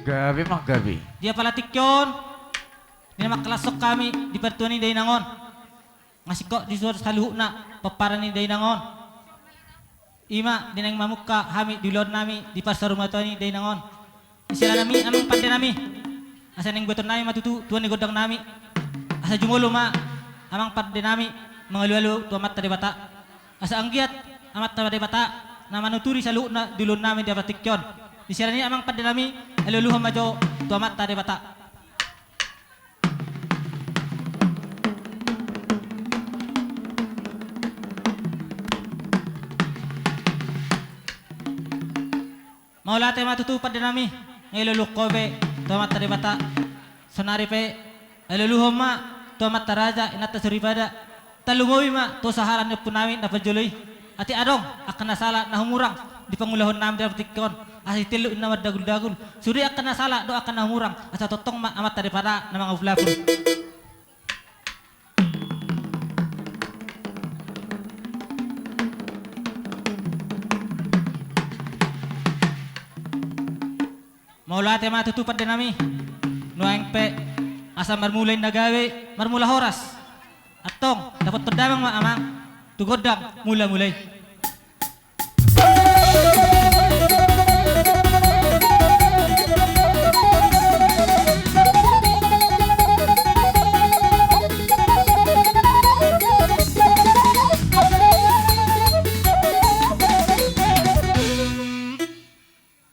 Gabi mang gabi. Dia palatik yon. Ini maklasok kami di pertuan ni Dainangon. Ngasih kok di suara saluh na paparan ni Dainangon. Ima dinang mamuka kami di luar nami di pasar rumah tuan ni Dainangon. Isila nami amang pandai nami. Asa neng beton nami matutu tuan ni godang nami. Asa jumolo ma amang pandai nami mengalu-alu tuan mata de bata. Asa anggiat amat de bata na manuturi saluh na di luar nami di palatik yon. Isila ni amang pandai nami aluluham majo tuan mata de bata. Maulate matutupad din nami ngayluluk ko be tuamat tari bata sonari pe aluluhom ma tuamat taraja inata suribada talumoy ma to saharan na punami na pajuloy ati adong akan nasala na humurang di pangulahon namin dapat tikon asi tilu inamad dagul-dagul suri akan nasala do akan na humurang asa totong ma amat tari bata na mga uflapon. Maulate matutupad din nami nuang pe asa marmulay nagawi marmula horas atong dapat terdamang maamang tugodang mula-mulay.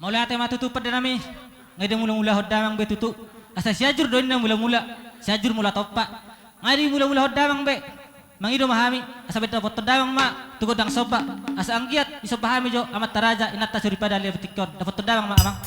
Maulate matutupad din nami ngayon mula-mula hodamang be tutu asa siajur doin na mula-mula siajur mula topa ngayon mula-mula hodamang be mangido mahami asa beta foto damang ma tugod ang sopa asa anggiat iso pahami jo amat taraja inata suripada liya betikon dapat damang ma amang.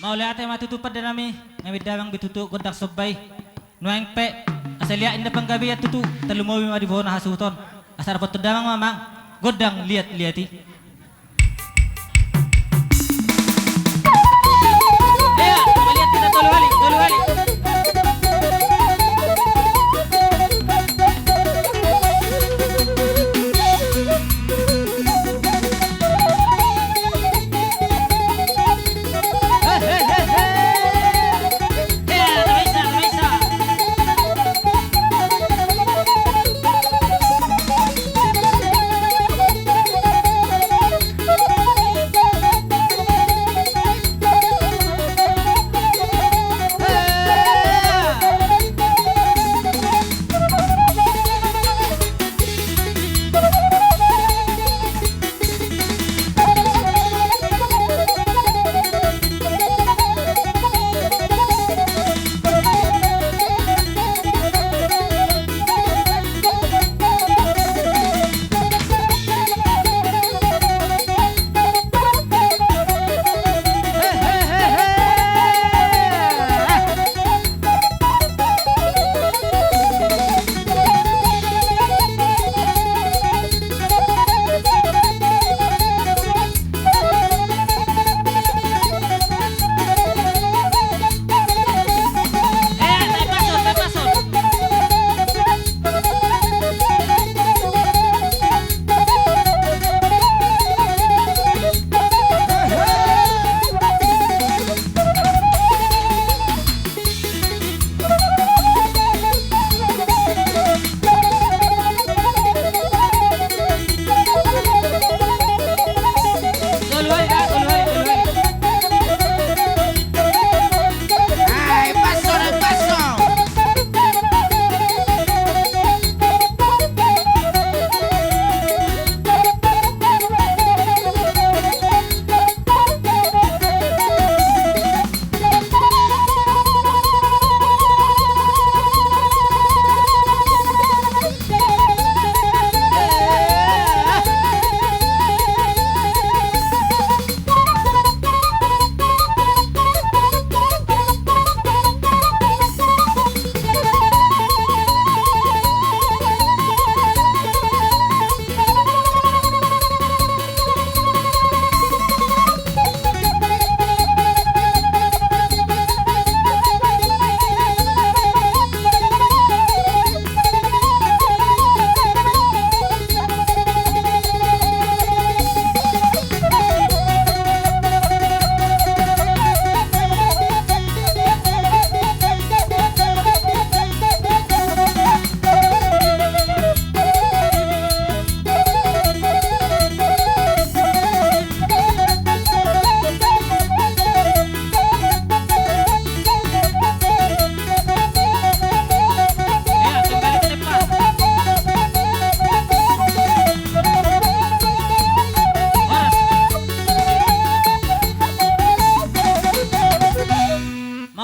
Maulate matutupad din nami ngayon damang bitutu kontak sobay nuang pe asalia inda panggabi at tutu talumawi madibuho na hasuton asa dapat terdamang mamang godang liat-liati. Ayo malihat kita tolu balik.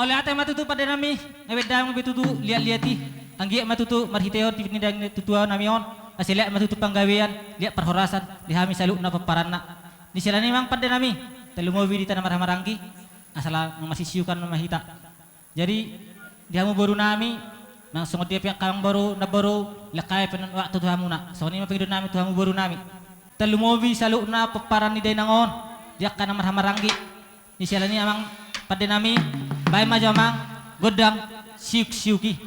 oleh ate matutu pada nami ngewedang betutu lihat-lihati anggi matutu marhiteo di nidang tutua nami on asile matutu panggawean lihat perhorasan dihami saluk na paparanna di silani mang pada nami telumowi di tanah maranggi asala masih siukan mahita jadi dihamu baru nami nang sungot dia pihak kang baru na baru lekay penon waktu tuhamu na so ni mapingidon nami tuhamu baru nami telumowi saluk na paparan ni day nangon dia kana maranggi di silani amang pada nami bay majamang godang siuk-siuki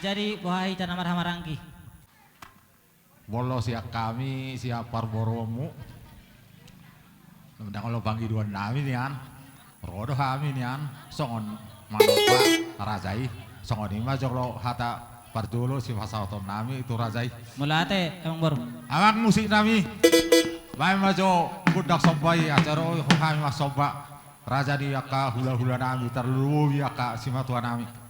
jadi buah tanah marang-marangki. Bolo siap kami siap parboromu. Mendang kalau banggi dua nami nian. Rodo kami nian. Songon manopa rajai. Songon ima joklo hata parjolo si pasauton nami itu rajai. Mulate emang baru. Amang musik nami. Baik majo budak sombai acara kami mas somba. Raja di yaka hula-hula nami terlalu yaka simatua nami.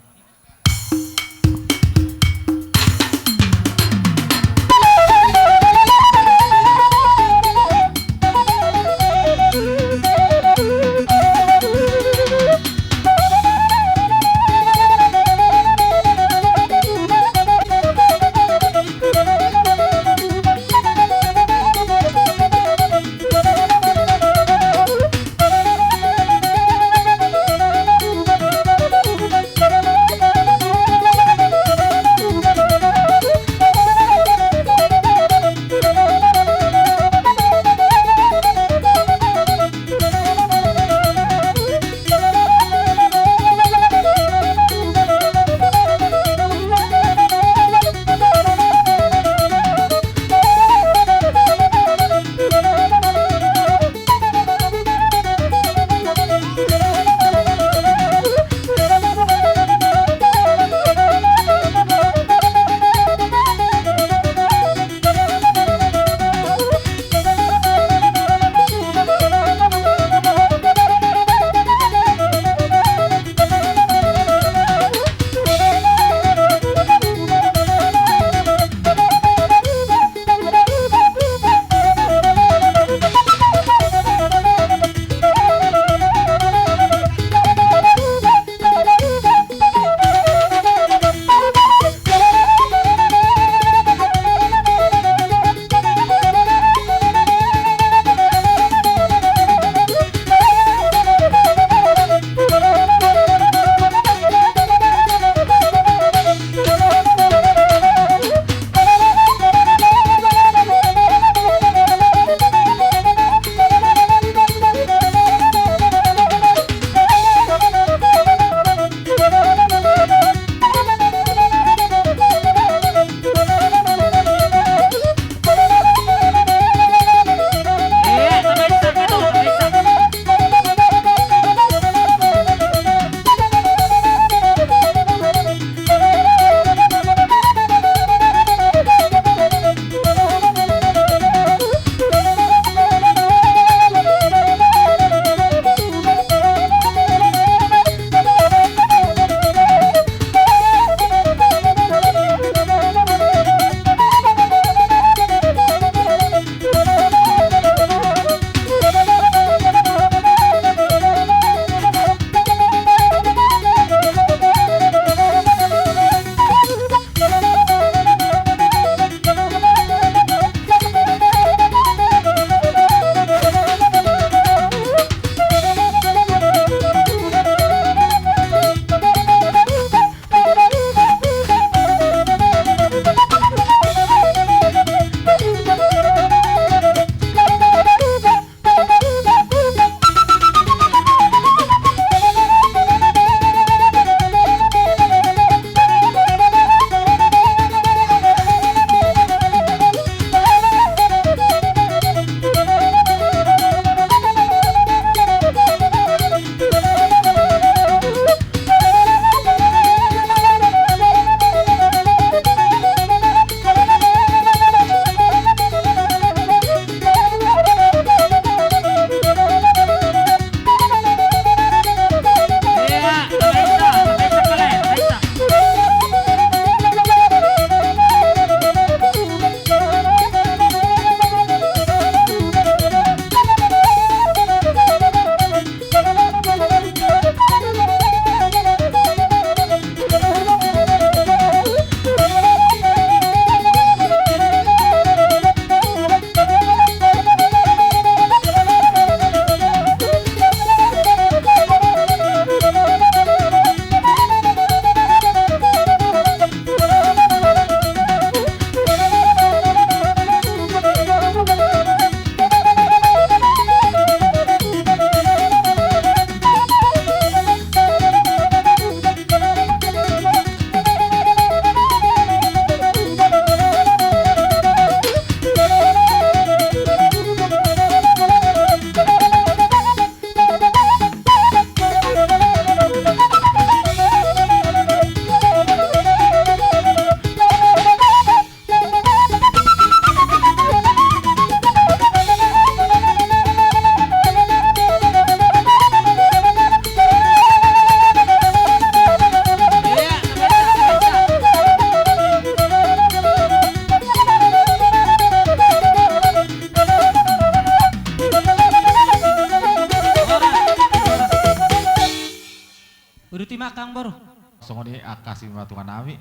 Tuhan nami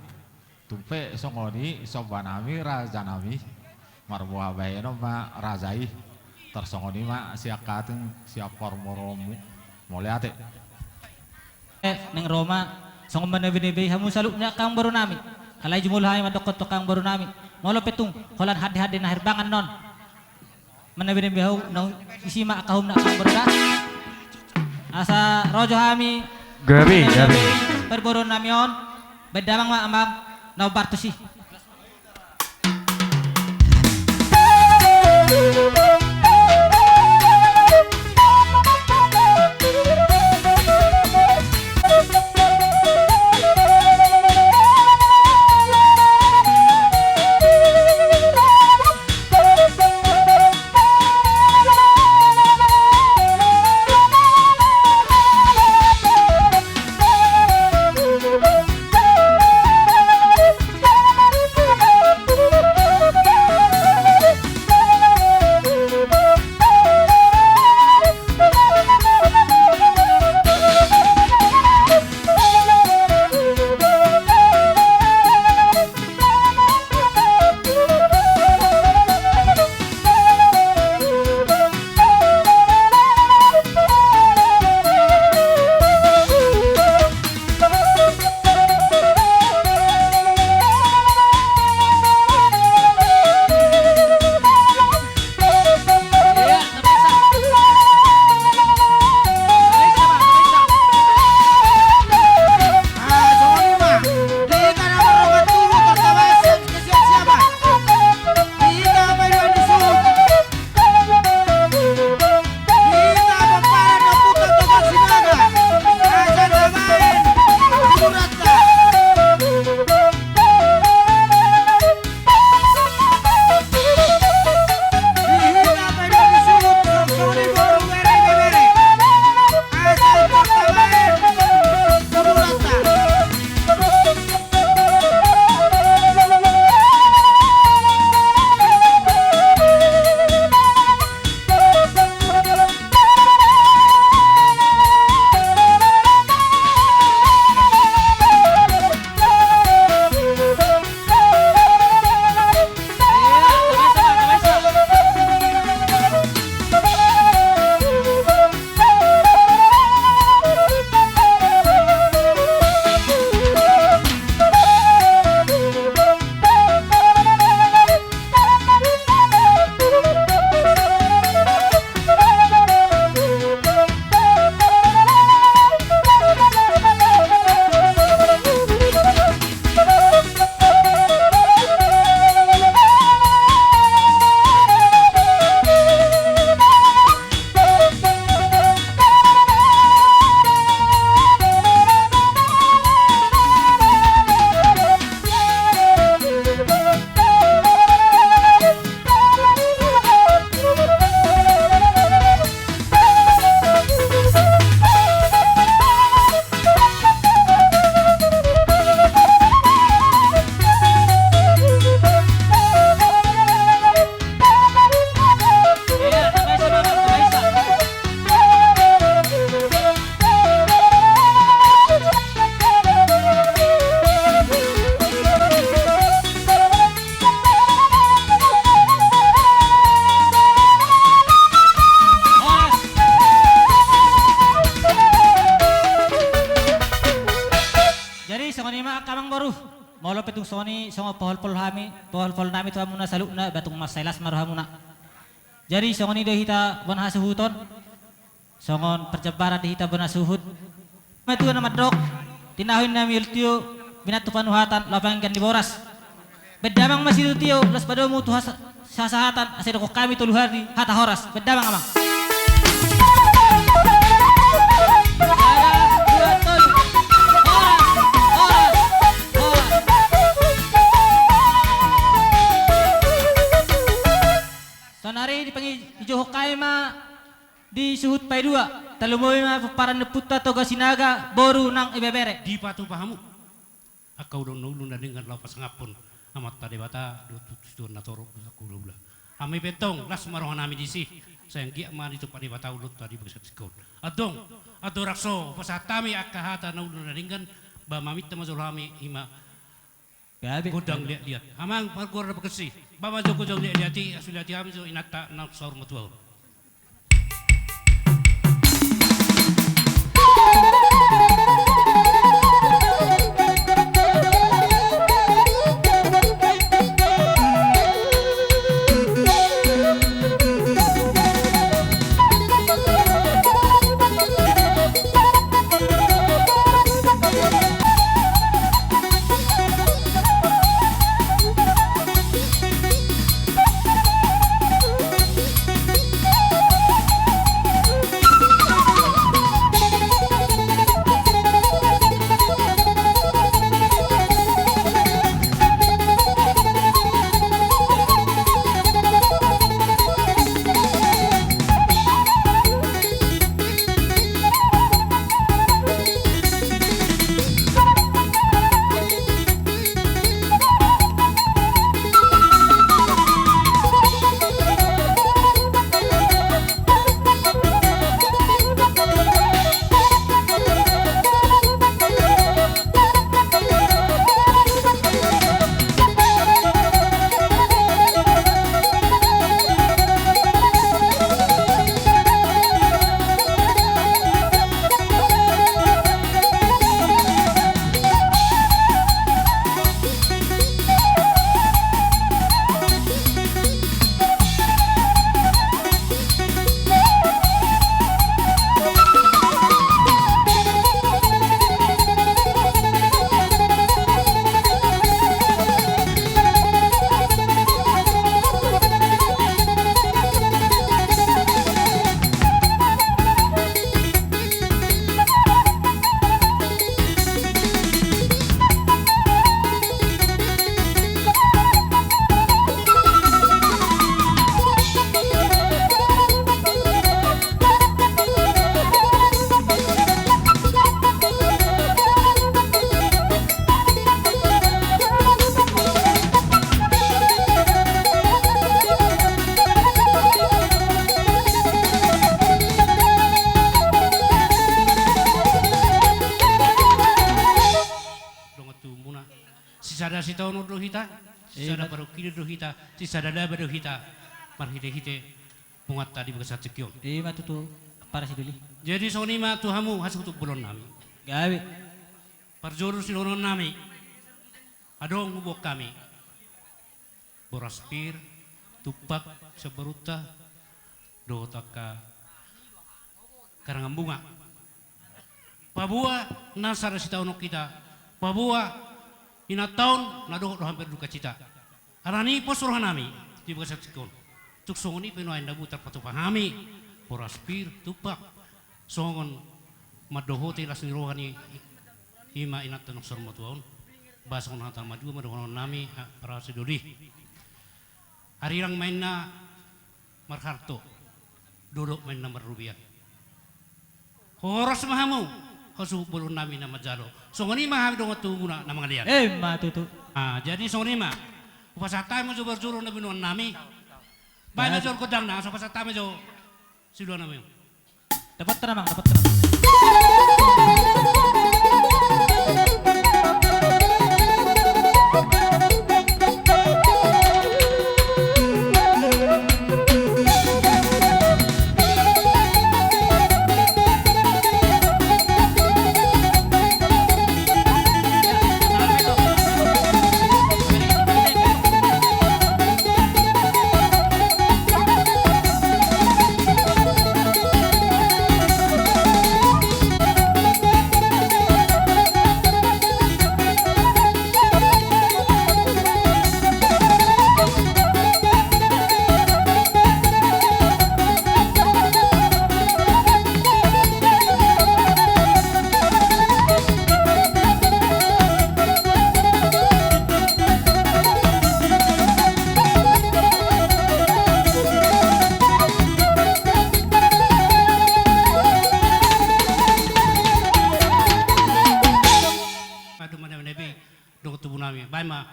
tumpe songoni soba nami raja nami marbuah bayeno ma rajai tersongoni ma siakating siap kormoromu moliate Neng Roma song manebe hamu saluknya kang baru nami alay jumulhay madokot to kang baru nami molo petung holan hade-hade na herbangan non manebe hau nang isima kahum na kang baru dah asa rojo hami Gabi. berboro nami on bedamang ma amang nau bartusi Molo petung soni songo pohol-pohol nami tuh amuna salukna batung mas selas marhamuna. Jadi songoni do hita bon hasuhuton. Songon percebaran di hita bon hasuhut. Metu nama drok tinahuin nami ultio binatu panuhatan lapangkan di boras. Bedamang masih tio las padomu tuh sasahatan asedo kok kami tuluhari hata horas bedamang amang. Sonari dipanggil Ijo Hokaima di suhut pai dua talumoy ma para neputa toga sinaga boru nang ibebere di patu pahamu akau dong nulun dan dengan lapas ngapun amat tadi bata do natoro kurula ami betong las marohan ami disi sayang gia man itu padi bata ulut tadi bersat sekon adong ado rakso pasatami akahata nulun dan dengan ba mamit na mazul hami ima Gabi. godang lihat amang parkur na pagkasi ba mazo godang lihat asulati hami so inata na saur matuaw. Sisada si taon do hita, sisada baru kini do hita, sisada da baru hita, marhite hite pungat tadi bekas cekyon. Ima tutu para si duli. Jadi soni ma tuhamu hasil untuk bulon nami. Gabi. Parjuru silonon nami, adong ngubok kami. Boraspir, tupak, seberuta, dotaka, karangan bunga. Pabua nasar si taon kita, pabua ina taon na do hampir duka cita. Arani posuruhan nami di bekas cekyon. Tuk songoni penuain dabu terpatu pahami, boraspir, tupak, songon madohote lasni rohani ima inat tanong sormotuon basong natan maju madohonon nami para seduli arirang main na marharto duduk main na marubian horos mahamu hosu bulun nami na majalo songoni mahami dong tu muna na mga lian Ma tutu. jadi songoni ma upasatay mo jo berjuro na binuan nami bayan jor kodang na so pasatay mo jo siluan nami Dapat tenang, dapat tenang.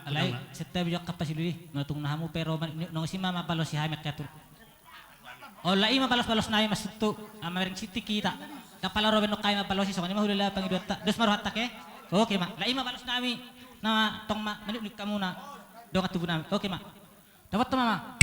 Alay, setiap bijak kapas dulu ngatung nahamu pero nong si mama palos si hamek katur. O lai mapalos-palos na mas itu amaring city kita. Kapala roben no kay mapalos si songani mahulila pangidota. Dos maruhat take. Oke mak, lah ima balas nami nama tong mak menuk kamu na dong atubu nami. Oke mak, dapat tuh mama.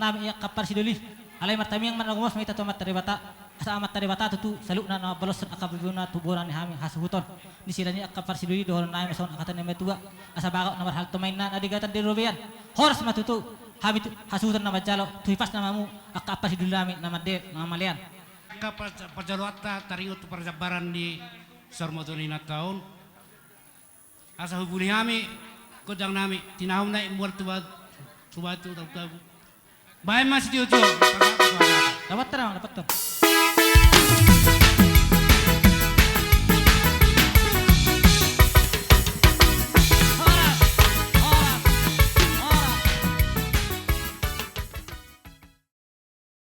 nami iya kapar siduli. Alay martami yang managumos may tato mataribata. Asa mataribata tutu saluk na balos akabuna tuburan ni hami hasuhuton. Ni sila ni kapar siduli dohon na mason akatan ni metua. Asa bako na marhal tumain na nadigatan di Rubian. Horas matutu hami hasuhuton na majalo. Tuhipas na mamu akapar siduli nami na madde na malian. Perjaluata taringot perjabaran di Sarmotoni na taon. Asa hubuli kami, kodang nami, tinahom na imuar tuwad, tuwad. Bayan mas diyo. Dapat terang, dapat tuh.